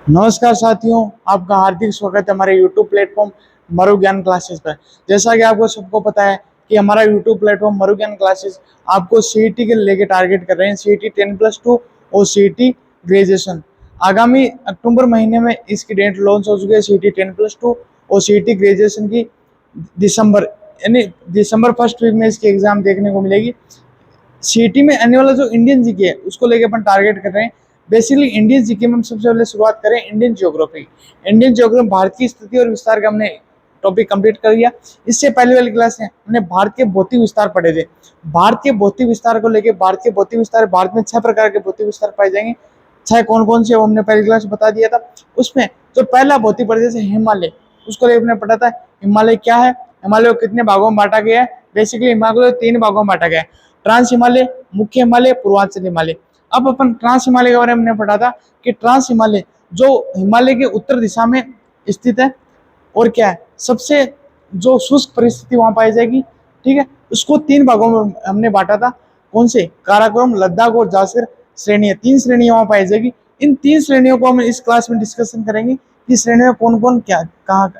नमस्कार साथियों, आपका हार्दिक स्वागत है हमारे YouTube प्लेटफॉर्म मरु ज्ञान क्लासेस पर। जैसा कि आपको सबको पता है कि हमारा YouTube प्लेटफॉर्म मरु ज्ञान क्लासेस आपको सीईटी के लेके टारगेट कर रहे हैं। सीईटी 10+2 और सीईटी ग्रेजुएशन आगामी अक्टूबर महीने में इसकी डेट लॉन्च हो चुकी है। सीईटी 10+2 और सीईटी ग्रेजुएशन की दिसंबर यानी दिसंबर फर्स्ट वीक में इसकी एग्जाम देखने को मिलेगी। सीईटी में आने वाला जो इंडियन जीके है उसको लेके अपन टारगेट कर रहे हैं। बेसिकली इंडियन जीके में हम सबसे पहले शुरुआत करें Indian geography. Indian geography Bharat की स्थिति और विस्तार का हमने टॉपिक कंप्लीट कर लिया। इससे पहले वाली क्लास में हमने भारत के भौतिक विस्तार पढ़े थे। भारत के भौतिक विस्तार को लेकर भारत में 6 प्रकार के भौतिक विस्तार पाए जाएंगे। 6 कौन कौन से वो हमने पहली क्लास में बता दिया था। उसमें जो पहला भौतिक प्रदेश है हिमालय, उसको लेकर हमने पढ़ा था हिमालय क्या है, हिमालय को कितने भागों में बांटा गया है। बेसिकली हिमालय को 3 भागों में बांटा गया है, ट्रांस हिमालय, मुख्य हिमालय, पूर्वांचल हिमालय। अब अपन ट्रांस हिमालय के बारे में हमने पढ़ा था कि ट्रांस हिमालय जो हिमालय के उत्तर दिशा में स्थित है और क्या है सबसे जो शुष्क परिस्थिति वहां पाई जाएगी। ठीक है, उसको 3 भागों में हमने बांटा था। कौन से? काराकोरम, लद्दाख और जासकर श्रेणियां, 3 श्रेणियां वहां पाई जाएगी। इन 3 श्रेणियों को हम इस क्लास में डिस्कशन करेंगे कि श्रेणियों कौन कौन क्या कहाँ।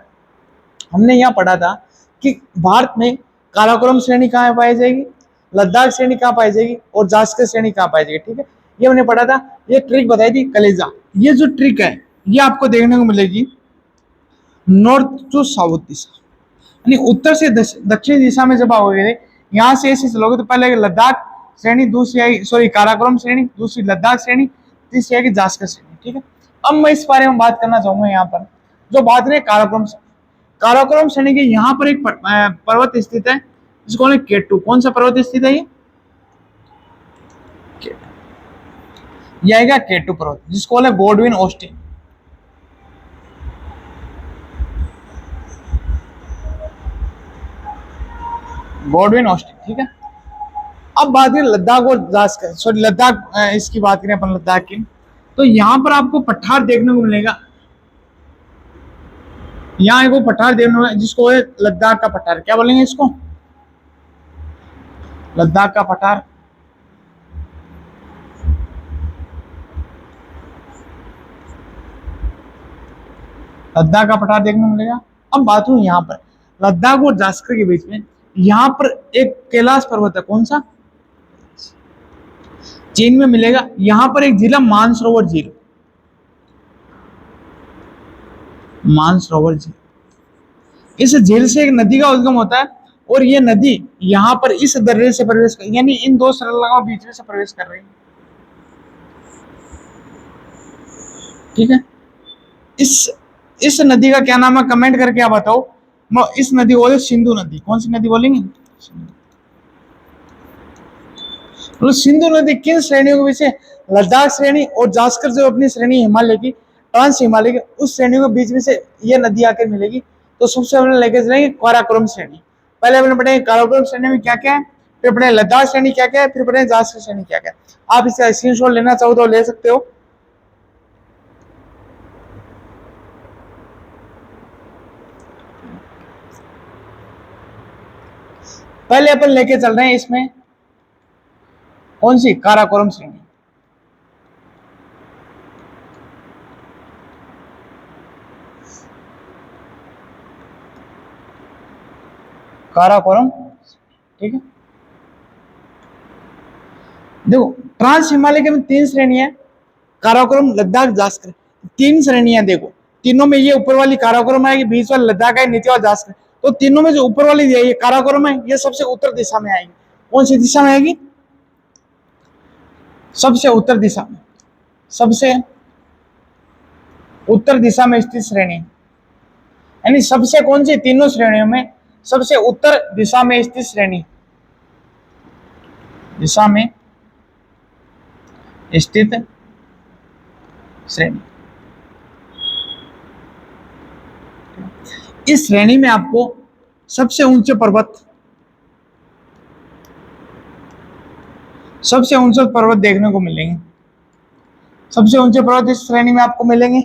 हमने यहाँ पढ़ा था कि भारत में काराकोरम श्रेणी कहाँ पाई जाएगी, लद्दाख श्रेणी कहाँ पाई जाएगी और जास्कर श्रेणी कहाँ पाई जाएगी। ठीक है, ये हमने पढ़ा था। ये ट्रिक बताई थी कलेजा। ये जो ट्रिक है ये आपको देखने को मिलेगी नॉर्थ टू साउथ दिशा, यानी उत्तर से दक्षिण दिशा में जब आओगे यहाँ से ऐसे चलोगे तो पहले लद्दाख श्रेणी, दूसरी आएगी सॉरी काराकोरम श्रेणी, दूसरी लद्दाख श्रेणी, तीसरी आएगी जास्कर श्रेणी। ठीक है, अब मैं इस बारे में बात करना चाहूंगा। यहाँ पर जो बात करें काराकोरम श्रेणी के यहाँ पर एक पर्वत स्थित है जिसको केटू। कौन सा पर्वत स्थित है? ये आएगा केटू पर्वत, जिसको गॉडविन ऑस्टिन। Godwin Austen. ठीक है, अब बात करें लद्दाख और जास्कर सॉरी लद्दाख, इसकी बात करें अपन लद्दाख की, तो यहाँ पर आपको पठार देखने को मिलेगा। यहाँ एक पठार देखने को मिलेगा जिसको है लद्दाख का पठार। क्या बोलेंगे इसको? लद्दाख का पठार। लद्दाख का पठार देखने को मिलेगा। अब बात करूं यहाँ पर लद्दाख और जास्कर के बीच में, यहाँ पर एक कैलाश पर्वत है। कौन सा? चीन में मिलेगा। यहाँ पर एक जिला मानसरोवर झील, मानसरोवर झील। इस झील से एक नदी का उद्गम होता है और ये नदी यहाँ पर इस दर्रे से प्रवेश कर, यानी इन 2 सरलगाओं बीच में से प्रवेश कर रही है। ठीक है, इस नदी का क्या नाम है कमेंट करके आप बताओ। इस नदी को सिंधु नदी। कौन सी नदी बोलेंगे? तो सिंधु नदी किन श्रेणियों के बीच में? लद्दाख श्रेणी और जास्कर जो अपनी श्रेणी हिमालय की, ट्रांस हिमालय की, उस श्रेणियों के बीच में से ये नदी आकर मिलेगी। तो सबसे पहले लेके चलेंगे काराकोरम श्रेणी। पहले अपने पढ़ेंगे काराकोरम श्रेणी में क्या क्या है, फिर पढ़ेंगे लद्दाख श्रेणी क्या क्या है, फिर पढ़ेंगे जास्कर श्रेणी क्या क्या है। आप इसका स्क्रीनशॉट लेना चाहो तो ले सकते हो। पहले अपन लेके चल रहे हैं इसमें कौन सी? काराकोरम श्रेणी। काराकोरम। ठीक है, देखो ट्रांस हिमालय के में 3 श्रेणियां, काराकोरम, लद्दाख, जास्कर। 3 श्रेणियां देखो, तीनों में ये ऊपर वाली काराकोरम आएगी, बीच वाला लद्दाख है, नीचे वाला जास्कर। तो तीनों में जो ऊपर वाली ये काराकोरम है ये सबसे उत्तर दिशा में आएगी। कौन सी दिशा में आएगी? सबसे उत्तर दिशा में, सबसे उत्तर दिशा में स्थित श्रेणी, यानी सबसे कौन सी? तीनों श्रेणियों में सबसे उत्तर दिशा में स्थित श्रेणी, दिशा में स्थित श्रेणी। इस श्रेणी में आपको सबसे ऊंचे पर्वत देखने को मिलेंगे। सबसे ऊंचे पर्वत इस श्रेणी में आपको मिलेंगे।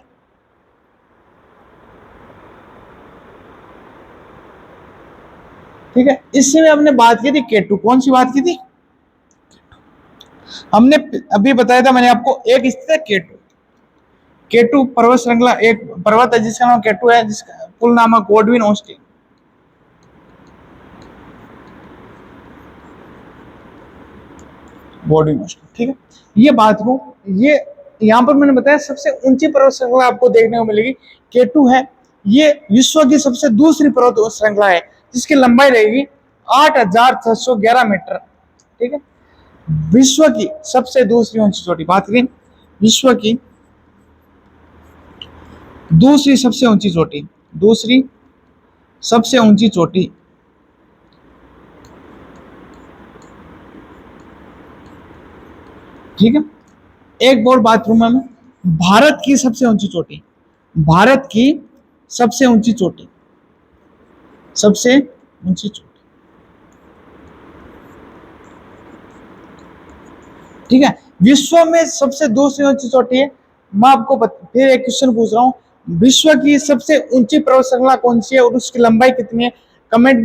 ठीक है, इससे में हमने बात की थी केटू। कौन सी बात की थी? हमने अभी बताया था मैंने आपको, एक स्थित है केटू। केटू पर्वत श्रृंखला एक पर्वत है जिसका नाम केटू है, जिसका फुल नाम है गॉडविन ऑस्टिन। गॉडविन ऑस्टिन, ठीक है। ये बात को, ये यहाँ पर मैंने बताया सबसे ऊंची पर्वत श्रृंखला आपको देखने को मिलेगी केटू है। ये विश्व की सबसे दूसरी पर्वत श्रृंखला है जिसकी लंबाई रहेगी 8,611 मीटर, ठीक है। विश्व की सबसे दूसरी ऊंची चोटी, बात करें विश्व की दूसरी सबसे ऊंची चोटी, दूसरी सबसे ऊंची चोटी, ठीक है। एक और बात करूं मैं, भारत की सबसे ऊंची चोटी, भारत की सबसे ऊंची चोटी, सबसे ऊंची चोटी, ठीक है। विश्व में सबसे दूसरी ऊंची चोटी है। मैं आपको फिर एक क्वेश्चन पूछ रहा हूँ, विश्व की सबसे ऊंची पर्वत श्रृंखला कौन सी है और उसकी लंबाई कितनी है? कमेंट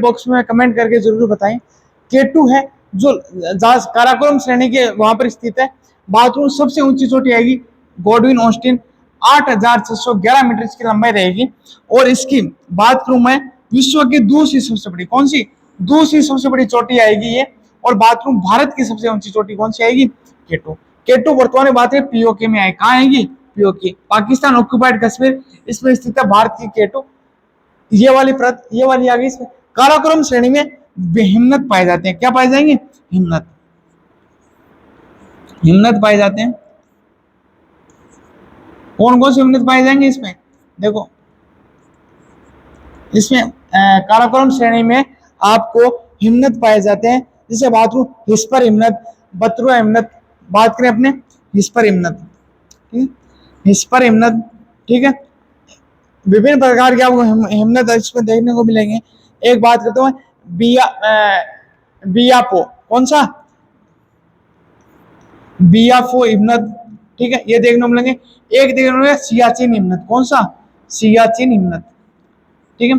बॉक्स में कमेंट करके जरूर बताएं। केटू है जो काराकोरम श्रेणी के वहां पर स्थित है। बात करूं सबसे ऊंची चोटी आएगी गॉडविन ऑस्टिन, 8,611 मीटर इसकी लंबाई रहेगी। और इसकी बात करूं मैं विश्व की दूसरी सबसे बड़ी, कौन सी दूसरी सबसे बड़ी चोटी आएगी ये। और बात करूं भारत की सबसे ऊंची चोटी कौन सी आएगी? केटू। केटू वर्तमान में बात है पीओके में आए, कहाँ आएगी? पीओके, पाकिस्तान ऑक्युपाइड कश्मीर, इसमें स्थित है भारत की केटू। ये वाली परत, ये वाली आ गई इसमें। काराकोरम श्रेणी में हिमनद पाए जाते हैं, क्या पाए जाएंगे? हिमनद, हिमनद पाए जाते हैं। कौन कौन से हिमनद पाए जाएंगे इसमें? देखो इसमें काराकोरम श्रेणी में आपको हिमनद पाए जाते हैं, जिसे बात करूं हिस्पर हिमनद, बतरुआ हिमनद, बात करें अपने हिस्पर हिमनद, हिस्पर हिमनद, ठीक है। विभिन्न प्रकार के आपको हिमनद इसमें देखने को मिलेंगे। एक बात करता हूँ बियापो, कौन सा? बियाफो हिमनद, ठीक है, ये देखने को मिलेंगे। एक देखने को मिलेगा सियाचिन हिमनद, कौन सा? सियाचिन हिमनद, ठीक है।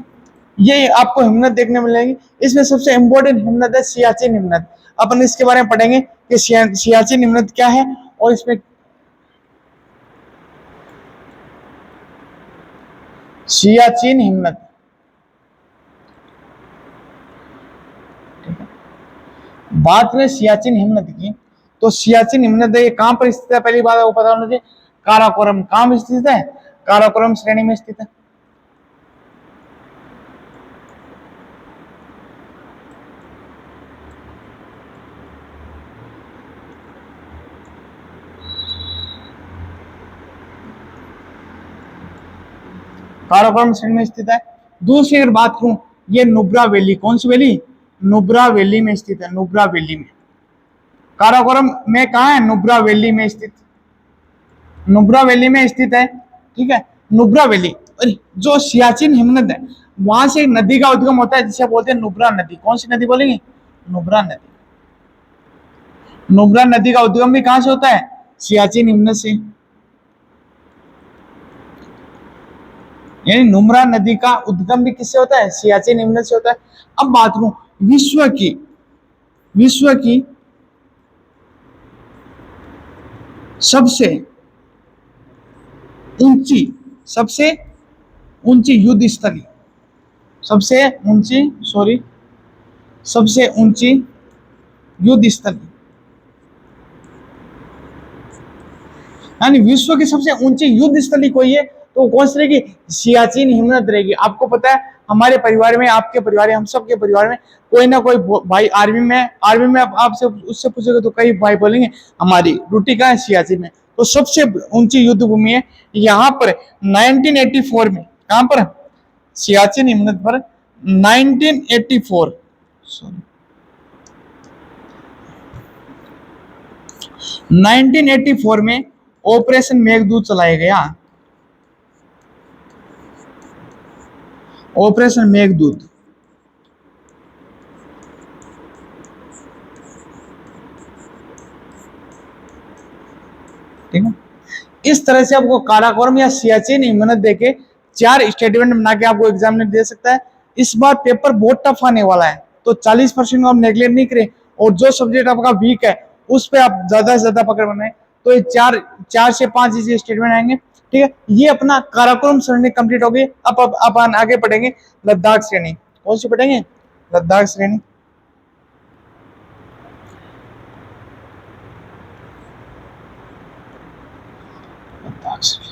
ये आपको हिमनद देखने मिलेगी। इसमें सबसे इंपॉर्टेंट हिमनद है सियाचिन हिमनद। अपन इसके बारे में पढ़ेंगे कि सियाचिन हिमनद क्या है और इसमें सियाचिन हिमनद, बात करें सियाचिन हिमनद की, तो सियाचिन हिमनद ये कहां पर स्थित है? पहली बात आपको पता होना चाहिए, काराकोरम। कहां में स्थित है? काराकोरम श्रेणी में स्थित है। काराकोरम श्रेणी में स्थित है। दूसरी अगर बात करूं, ये नुब्रा वैली, कौन सी वैली? नुब्रा वैली में स्थित है, नुब्रा वैली में। काराकोरम में कहा है? नुब्रा वैली में स्थित, नुब्रा वैली में स्थित है, ठीक है। नुब्रा वैली, जो सियाचिन हिमनद है वहां से एक नदी का उद्गम होता है जिसे बोलते हैं नुब्रा नदी। कौन सी नदी बोलेंगे? नुब्रा नदी। नुब्रा नदी का उद्गम भी कहां से होता है? सियाचिन हिमनद से। यानी नुब्रा नदी का उद्गम भी किससे होता है? सियाचिन हिमनद से होता है। अब बात करूं विश्व की सबसे ऊंची युद्ध स्थली, सबसे ऊंची युद्ध स्थली, यानी विश्व की सबसे ऊंची युद्ध स्थली कोई है तो कौन सी रहेगी? सियाचिन हिमनद रहेगी। आपको पता है हमारे परिवार में, आपके परिवार में, हम सबके परिवार में कोई ना कोई भाई आर्मी में आपसे उससे पूछोगे तो कई भाई बोलेंगे हमारी ड्यूटी कहाँ है? सियाचिन में। तो सबसे ऊंची युद्ध भूमि है यहाँ पर 1984 में। कहां पर? सियाचिन हिमनद पर 1984 में ऑपरेशन मेघदूत चलाया गया। ऑपरेशन मेघदूत, ठीक है। इस तरह से आपको काराकोरम या सियाचिन हिमनद देके 4 स्टेटमेंट बना के आपको एग्जामिनर दे सकता है। इस बार पेपर बहुत टफ आने वाला है, तो 40% आप नेगलेक्ट नहीं करें और जो सब्जेक्ट आपका वीक है उस पर आप ज्यादा से ज्यादा पकड़ बनाए। तो ये चार चार से पांच इसी स्टेटमेंट आएंगे। ठीक है, ये अपना काराकोरम श्रेणी कंप्लीट हो गई। अब अपन आगे पढ़ेंगे लद्दाख श्रेणी। कौन सी पढ़ेंगे? लद्दाख श्रेणी। लद्दाख श्रेणी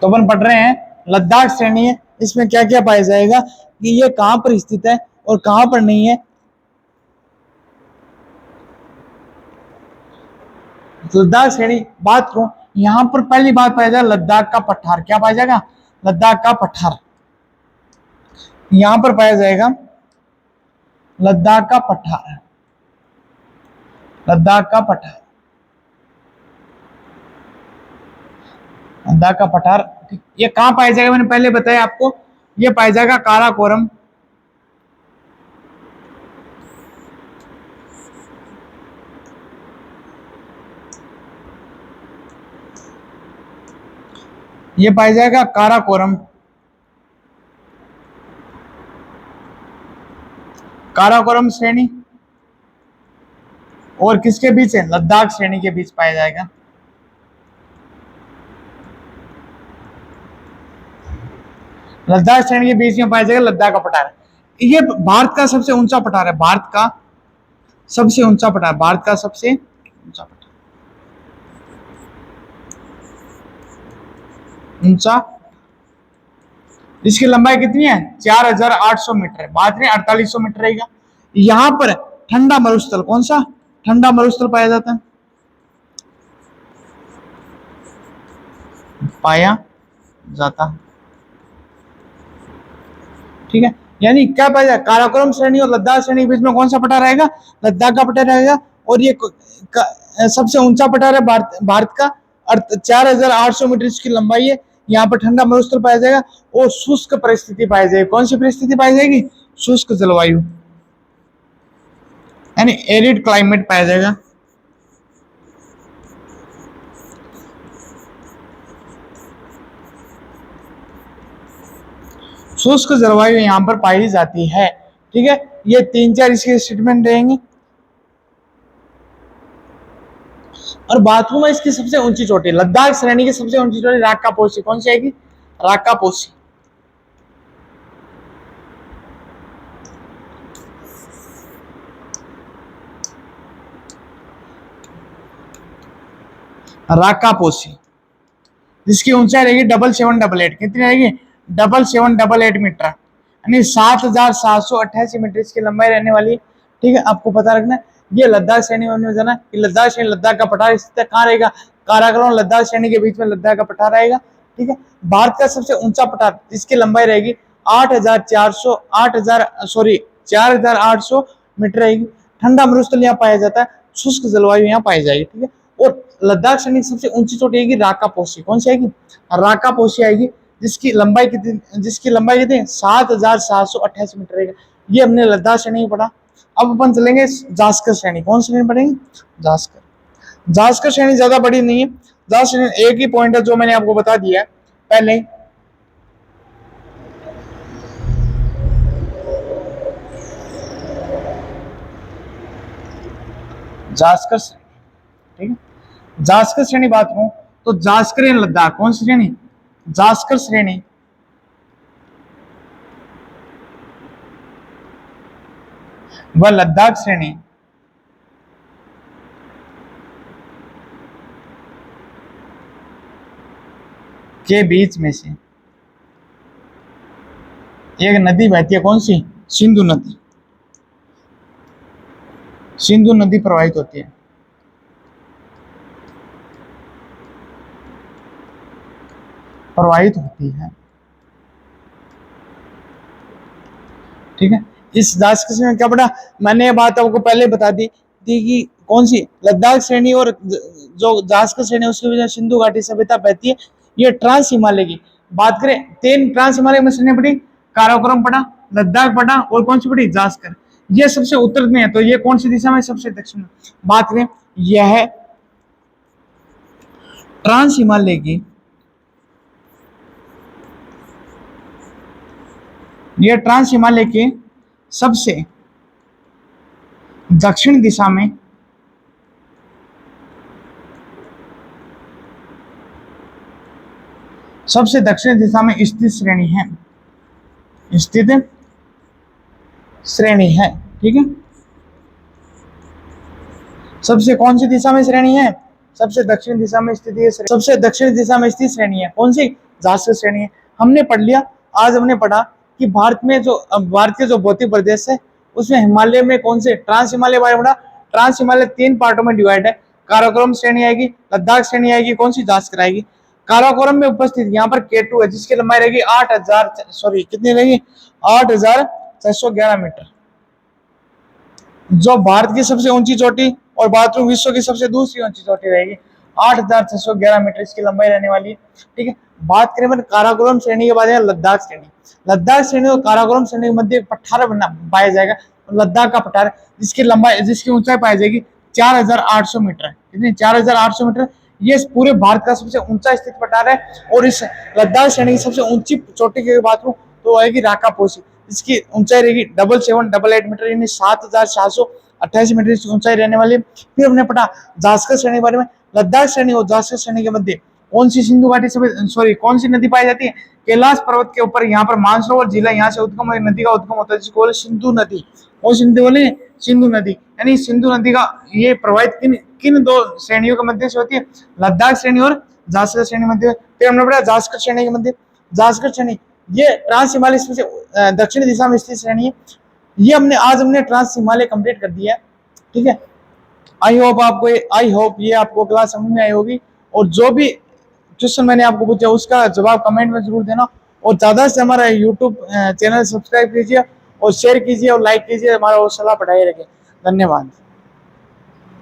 तो अपन पढ़ रहे हैं लद्दाख श्रेणी है। इसमें क्या क्या पाया जाएगा कि ये कहां पर स्थित है और कहां पर नहीं है। लद्दाख श्रेणी बात करूं, यहां पर पहली बात पाया जाएगा लद्दाख का पठार। क्या पाया जाएगा? लद्दाख का पठार। यहां पर पाया जाएगा लद्दाख का पठार। लद्दाख का पठार, लद्दाख का पठार। ये कहां पाया जाएगा? मैंने पहले बताया आपको, ये पाया जाएगा काराकोरम। ये पाया जाएगा काराकोरम। काराकोरम श्रेणी और किसके बीच है? लद्दाख श्रेणी के बीच पाया जाएगा। लद्दाख श्रेणी के बीच में पाया जाएगा लद्दाख का पठार। ये भारत का सबसे ऊंचा पठार है। भारत का सबसे ऊंचा पठार, भारत का सबसे ऊंचा पठार, ऊंचा। इसकी लंबाई कितनी है? 4800 मीटर है। बात नहीं 4800 मीटर रहेगा। यहां पर ठंडा मरुस्थल, कौन सा ठंडा मरुस्थल पाया जाता है? पाया जाता है। ठीक है, यानी क्या पाया जाए? काराकोरम श्रेणी और लद्दाख श्रेणी के बीच में कौन सा पठार रहेगा? लद्दाख का पठार रहेगा। और ये सबसे ऊंचा पठार है भारत का। 4800 मीटर इसकी लंबाई है। यहाँ पर ठंडा मरुस्थल पाया जाएगा और शुष्क परिस्थिति पाई जाएगी। कौन सी परिस्थिति पाई जाएगी? शुष्क जलवायु, यानी एरिड क्लाइमेट पाया जाएगा। शुष्क जलवायु यहाँ पर पाई जाती है। ठीक है, ये 3-4 इसके स्टेटमेंट रहेंगे। और बात करूं मैं इसकी सबसे ऊंची चोटी, लद्दाख श्रेणी की सबसे ऊंची चोटी राक्का पोसी। कौन सी आएगी? राक्का पोसी। राक्का पोसी, जिसकी ऊंचाई रहेगी 7788। कितनी रहेगी? 7788 मीटर, यानी 7788 मीटर इसकी लंबाई रहने वाली। ठीक है, आपको पता रखना ये लद्दाख श्रेणी में जाना कि लद्दाख श्रेणी, लद्दाख का पठार स्थित कहाँ रहेगा? काराकोरम लद्दाख श्रेणी के बीच में लद्दाख का पठार रहेगा। ठीक है, भारत का सबसे ऊंचा पठार, इसकी लंबाई रहेगी 4800 मीटर रहेगी। ठंडा मरुस्थल यहाँ पाया जाता है, शुष्क जलवायु यहाँ पाई जाएगी। ठीक है, और लद्दाख श्रेणी की सबसे ऊंची चोटी आएगी राक्का पोसी। कौन सी आएगी? राक्का पोसी आएगी, जिसकी लंबाई कितनी? 7788 मीटर रहेगा। ये हमने लद्दाख श्रेणी में पढ़ा। अब अपन चलेंगे जास्कर श्रेणी। कौन सी श्रेणी पढ़ेंगे? जास्कर। जास्कर श्रेणी ज्यादा बड़ी नहीं है। जास्कर श्रेणी एक ही पॉइंट है जो मैंने आपको बता दिया है पहले। जास्कर श्रेणी, ठीक है, जास्कर श्रेणी बात करूं तो जास्कर इन लद्दाख। कौन सी श्रेणी? जास्कर श्रेणी व लद्दाख श्रेणी के बीच में से एक नदी बहती है। कौन सी? सिंधु नदी। सिंधु नदी प्रवाहित होती है। प्रवाहित होती है। ठीक है, इस जास्कर श्रेणी में क्या पढ़ा? मैंने ये बात आपको पहले बता दी थी कि कौन सी लद्दाख श्रेणी और जो जास्कर श्रेणी उसके बीच में सिंधु घाटी सभ्यता बहती है। ये ट्रांस हिमालय की बात करें, 3 ट्रांस हिमालय में श्रेणी पड़ी, काराकोरम पढ़ा, लद्दाख पढ़ा और कौन सी पड़ी? जास्कर। ये सबसे उत्तर में है, तो ये कौन सी दिशा में? सबसे दक्षिण में। बात करें, यह ट्रांस हिमालय की, यह ट्रांस हिमालय के सबसे दक्षिण दिशा में सबसे दक्षिण दिशा में स्थित श्रेणी है, स्थित श्रेणी है। ठीक है, सबसे कौन सी दिशा में श्रेणी है? सबसे दक्षिण दिशा में स्थित है। सबसे दक्षिण दिशा में स्थित श्रेणी है कौन सी? जासकर श्रेणी है। हमने पढ़ लिया, आज हमने पढ़ा कि भारत में जो भारत के जो भौतिक प्रदेश है उसमें हिमालय में कौन से ट्रांस हिमालय बारे में पढ़ा। ट्रांस हिमालय 3 पार्टों में डिवाइड है। काराकोरम श्रेणी आएगी, लद्दाख श्रेणी आएगी, कौन सी? जासकर आएगी। काराकोरम में उपस्थित यहाँ पर K2 है जिसकी लंबाई रहेगी 8000 सॉरी कितनी रहेगी 8611 मीटर, जो भारत की सबसे ऊंची चोटी और बाथरूम विश्व की सबसे दूसरी ऊंची चोटी रहेगी। 8611 मीटर इसकी लंबाई रहने वाली है। ठीक है, बात करें काराकोरम श्रेणी के बाद है लद्दाख श्रेणी। लद्दाख श्रेणी और काराकोरम श्रेणी के मध्य पठार पाया जाएगा, लद्दाख का पठार, जिसकी लंबाई जिसकी ऊंचाई पाई जाएगी 4800 मीटर। कितनी? 4800 मीटर। ये पूरे भारत का सबसे ऊंचा स्थित पठार है। और इस लद्दाख श्रेणी की सबसे ऊंची चोटी की बात करूं तो आएगी राकापोसी, इसकी ऊंचाई रहेगी 7788 मीटर, यानी 7428 मीटर की ऊंचाई रहने वाली है। फिर हमने पढ़ा जासकर श्रेणी के बारे में। लद्दाख श्रेणी और जासकर श्रेणी के मध्य कौन सी सिंधु घाटी सॉरी कौन सी नदी पाई जाती है? कैलाश पर्वत के ऊपर यहाँ पर मानसरोवर जिला, यहाँ से उद्गम नदी का उद्गम होता है जिसको बोले सिंधु नदी। कौन सी नदी बोले? सिंधु नदी। यानी सिंधु नदी का ये प्रवाहित किन किन 2 श्रेणियों के मध्य से होती है? लद्दाख श्रेणी और जासकर श्रेणी मध्य। फिर हमने पढ़ा जासकर श्रेणी के मध्य, जासकर श्रेणी ये ट्रांस हिमालय से दक्षिण दिशा में स्थित श्रेणी है। ये हमने ट्रांस हिमालय कंप्लीट कर दिया है। ठीक है, आई होप ये आपको क्लास समझ में आई होगी। और जो भी क्वेश्चन मैंने आपको पूछा उसका जवाब कमेंट में जरूर देना। और ज्यादा से हमारा यूट्यूब चैनल सब्सक्राइब कीजिए और शेयर कीजिए और लाइक कीजिए, हमारा हौसला बढ़ाए रखें। धन्यवाद।